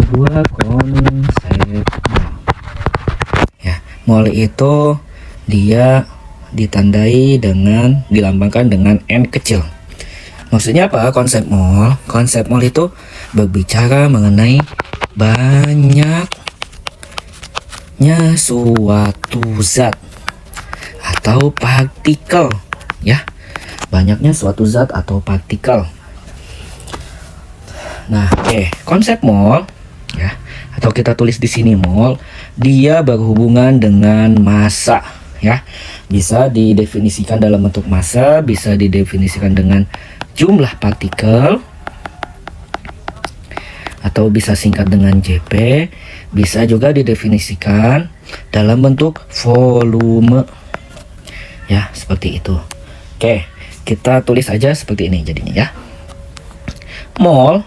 kedua, konsep mol. Ya, mol itu dia ditandai dengan, dilambangkan dengan N kecil. Maksudnya apa konsep mol? Konsep mol itu berbicara mengenai banyaknya suatu zat atau partikel, ya. Banyaknya suatu zat atau partikel. Nah, konsep mol, ya, atau kita tulis di sini mol, dia berhubungan dengan massa, ya. Bisa didefinisikan dalam bentuk massa, bisa didefinisikan dengan jumlah partikel, atau bisa singkat dengan JP, bisa juga didefinisikan dalam bentuk volume, ya, seperti itu. Oke, kita tulis aja seperti ini jadinya, ya. Mol,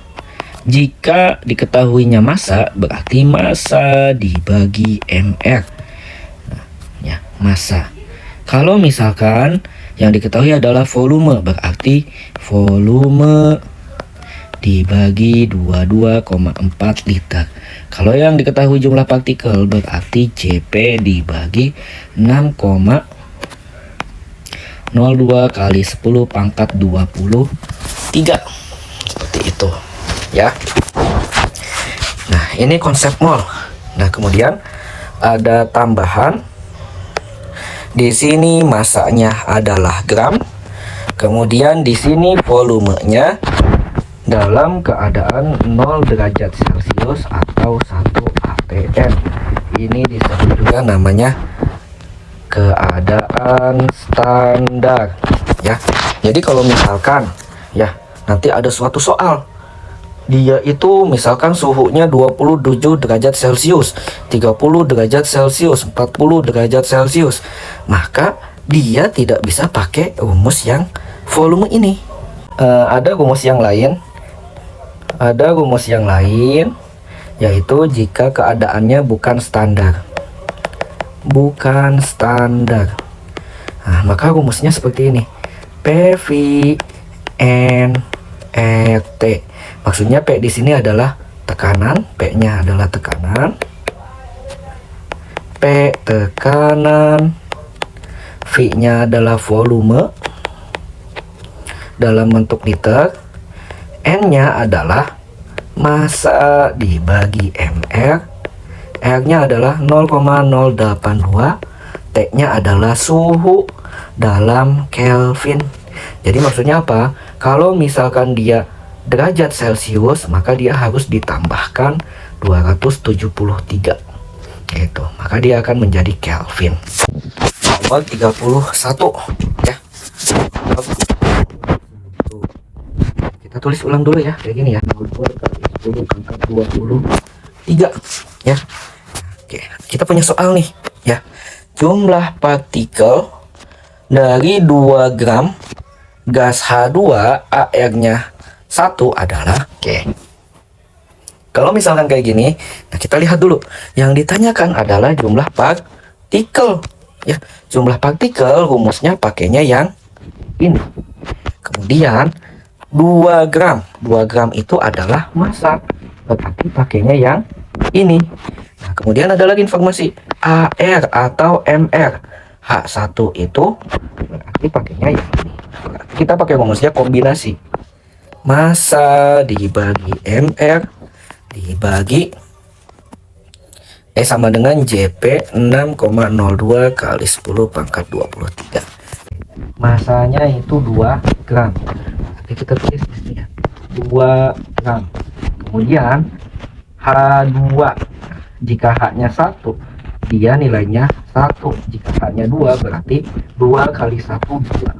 jika diketahuinya massa, berarti massa dibagi mR. Nah, ya, massa. Kalau misalkan yang diketahui adalah volume, berarti volume dibagi 22,4 liter. Kalau yang diketahui jumlah partikel, berarti JP dibagi 6,02 kali 10 pangkat 23. Seperti itu, ya. Nah, ini konsep mol. Nah, kemudian ada tambahan. Di sini massanya adalah gram. Kemudian di sini volumenya dalam keadaan 0 derajat Celcius atau 1 atm. Ini disebut juga namanya keadaan standar, ya. Jadi kalau misalkan, ya, nanti ada suatu soal, dia itu misalkan suhunya 27 derajat Celcius, 30 derajat Celcius, 40 derajat Celcius, maka dia tidak bisa pakai rumus yang volume ini. Ada rumus yang lain. Yaitu jika keadaannya bukan standar. Nah, maka rumusnya seperti ini. PV-N-RT. Maksudnya P di sini adalah tekanan, P-nya adalah tekanan. P tekanan, V-nya adalah volume dalam bentuk liter. N-nya adalah massa dibagi mR. R-nya adalah 0,082. T-nya adalah suhu dalam Kelvin. Jadi maksudnya apa? Kalau misalkan dia derajat Celcius, maka dia harus ditambahkan 273. Gitu. Maka dia akan menjadi Kelvin. Nomor 31, ya. Kita tulis ulang dulu ya, kayak gini ya. 02 kali 10 pangkat 23, ya. Oke, kita punya soal nih, ya. Jumlah partikel dari 2 gram gas H2 AR-nya 1 adalah, kalau misalkan kayak gini, nah kita lihat dulu. Yang ditanyakan adalah jumlah partikel, ya. Jumlah partikel rumusnya pakainya yang ini. Kemudian 2 gram itu adalah massa, berarti pakainya yang ini. Nah, kemudian ada lagi informasi AR atau MR. H1 itu berarti pakainya yang ini. Berarti kita pakai rumusnya kombinasi. Massa dibagi MR dibagi sama dengan JP 6,02 kali 10 pangkat 23. Masanya itu 2 gram. Nanti kita tulis di sini ya, 2 gram. Kemudian H2, jika H-nya 1, dia nilainya 1. Jika H-nya 2, berarti 2 kali 1, 2.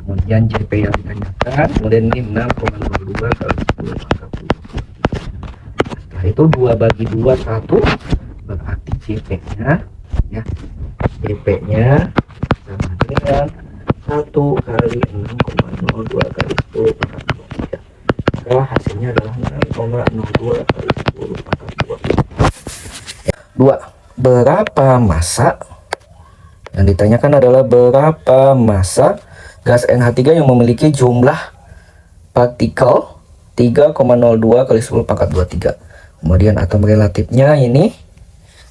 Kemudian JP yang ditanyakan, kemudian ini 6,02 kali 10 pangkat 23. Setelah itu 2 bagi 2, 1. Berarti JP-nya, ya, JP-nya sama dengan 1 kali 6,02 kali 10 pangkat 23. Maka hasilnya adalah 6,02 kali 10 pangkat 23. 2. Berapa massa? Yang ditanyakan adalah berapa massa gas NH3 yang memiliki jumlah partikel 3,02 kali 10 pangkat 23. Kemudian atom relatifnya ini.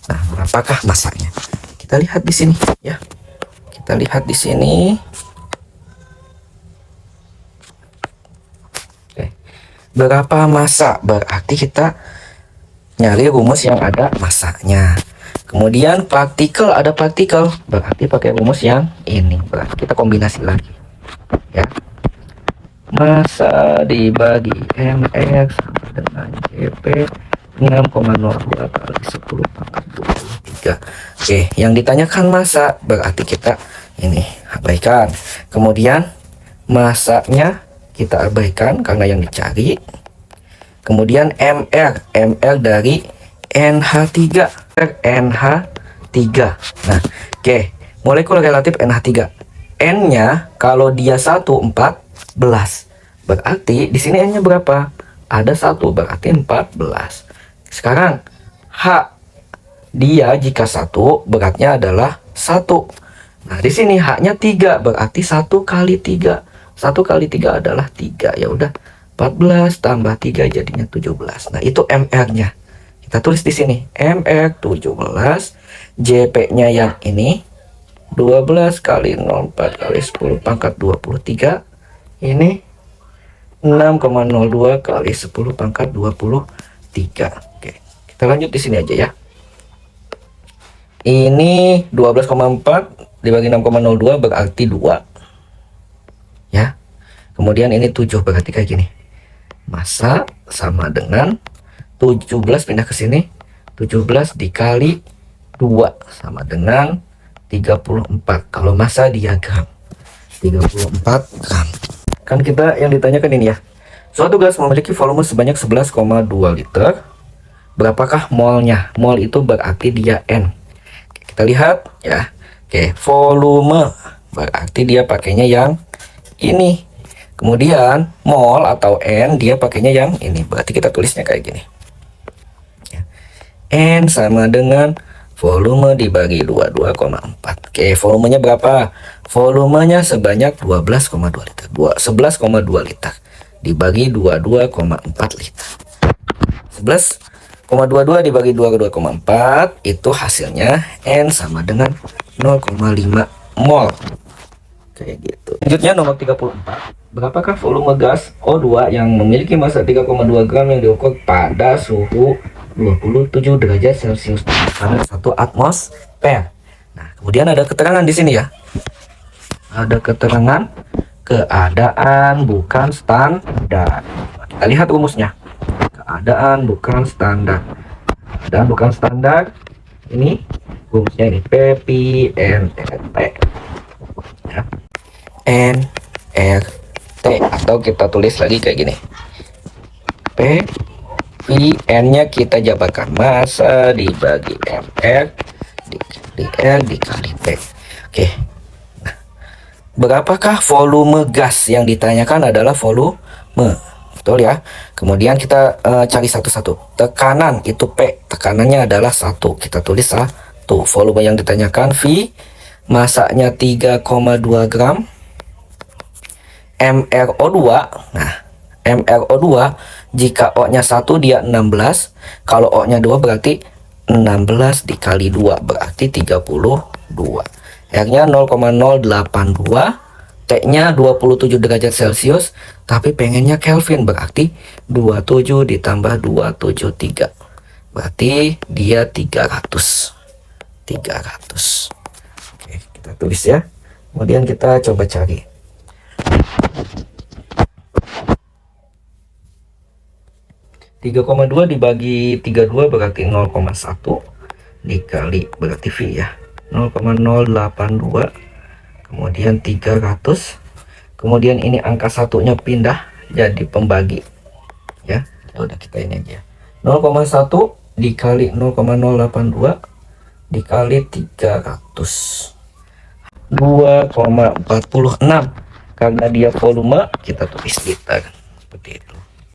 Nah, berapakah masanya? Kita lihat di sini ya. Kita lihat di sini. Oke. Berapa massa? Berarti kita nyari rumus yang ada masanya. Kemudian partikel, ada partikel, berarti pakai rumus yang ini. Berarti kita kombinasi lagi ya. Massa dibagi mx sama dengan Cp 6,02 kali 10 pangkat 23. Oke, yang ditanyakan massa berarti kita ini abaikan. Kemudian massanya kita abaikan karena yang dicari. Kemudian mr dari NH3, NH3. Nah, oke, molekul relatif NH3. N-nya kalau dia 1, 14. Berarti di sini N-nya berapa? Ada 1, berarti 14. Sekarang H, dia jika 1 beratnya adalah 1. Nah, di sini H-nya 3, berarti 1 kali 3. 1 kali 3 adalah 3. Ya udah, 14 tambah 3 jadinya 17. Nah, itu MR-nya. Kita tulis di sini MR 17, JP-nya yang ini 12 kali 0,4 kali 10 pangkat 23. Ini 6,02 kali 10 pangkat 23. Oke, kita lanjut di sini aja ya. Ini 12,4 dibagi 6,02 berarti 2. Ya. Kemudian ini 7 berarti kayak gini. Massa sama dengan 17 pindah ke sini. 17 dikali 2 sama dengan 34. Kalau massa dia gram. 34 gram. Kan kita yang ditanyakan ini ya. Suatu gas memiliki volume sebanyak 11,2 liter. Berapakah molnya? Mol itu berarti dia N. Kita lihat ya. Oke, volume berarti dia pakainya yang ini. Kemudian mol atau N dia pakainya yang ini. Berarti kita tulisnya kayak gini. N sama dengan volume dibagi 22,4. Oke, volumenya berapa? Volumenya sebanyak 12,2 liter. 11,2 liter dibagi 22,4 liter. 11,22 dibagi 22,4 itu hasilnya N sama dengan 0,5 mol. Kayak gitu. Selanjutnya nomor 34. Berapakah volume gas O2 yang memiliki massa 3,2 gram yang diukur pada suhu 27 derajat Celcius panas 1 atmosfer. Nah, kemudian ada keterangan di sini ya. Ada keterangan keadaan bukan standar. Kita lihat rumusnya. Keadaan bukan standar. Keadaan bukan standar. Ini rumusnya ini PPNRT. Ya. NRT atau kita tulis lagi kayak gini. P N-nya kita jabarkan massa dibagi MR dikali R dikali P. Oke. Nah, berapakah volume gas? Yang ditanyakan adalah volume. Betul ya. Kemudian kita cari satu-satu. Tekanan itu P. Tekanannya adalah 1. Kita tulis 1. Volume yang ditanyakan V. Massanya 3,2 gram. MrO2. Nah, MrO2 jika O-nya 1 dia 16. Kalau O-nya 2 berarti 16 dikali 2 berarti 32. R-nya 0,082. T-nya 27 derajat Celcius. Tapi pengennya Kelvin berarti 27 ditambah 273. Berarti dia 300. 300. Oke, kita tulis ya. Kemudian kita coba cari. 3,2 dibagi 32 berarti 0,1 dikali berarti V ya 0,082 kemudian 300 kemudian ini angka satunya pindah jadi pembagi ya. Udah kita ini aja 0,1 dikali 0,082 dikali 300 2,46 karena dia volume kita tulis liter seperti itu.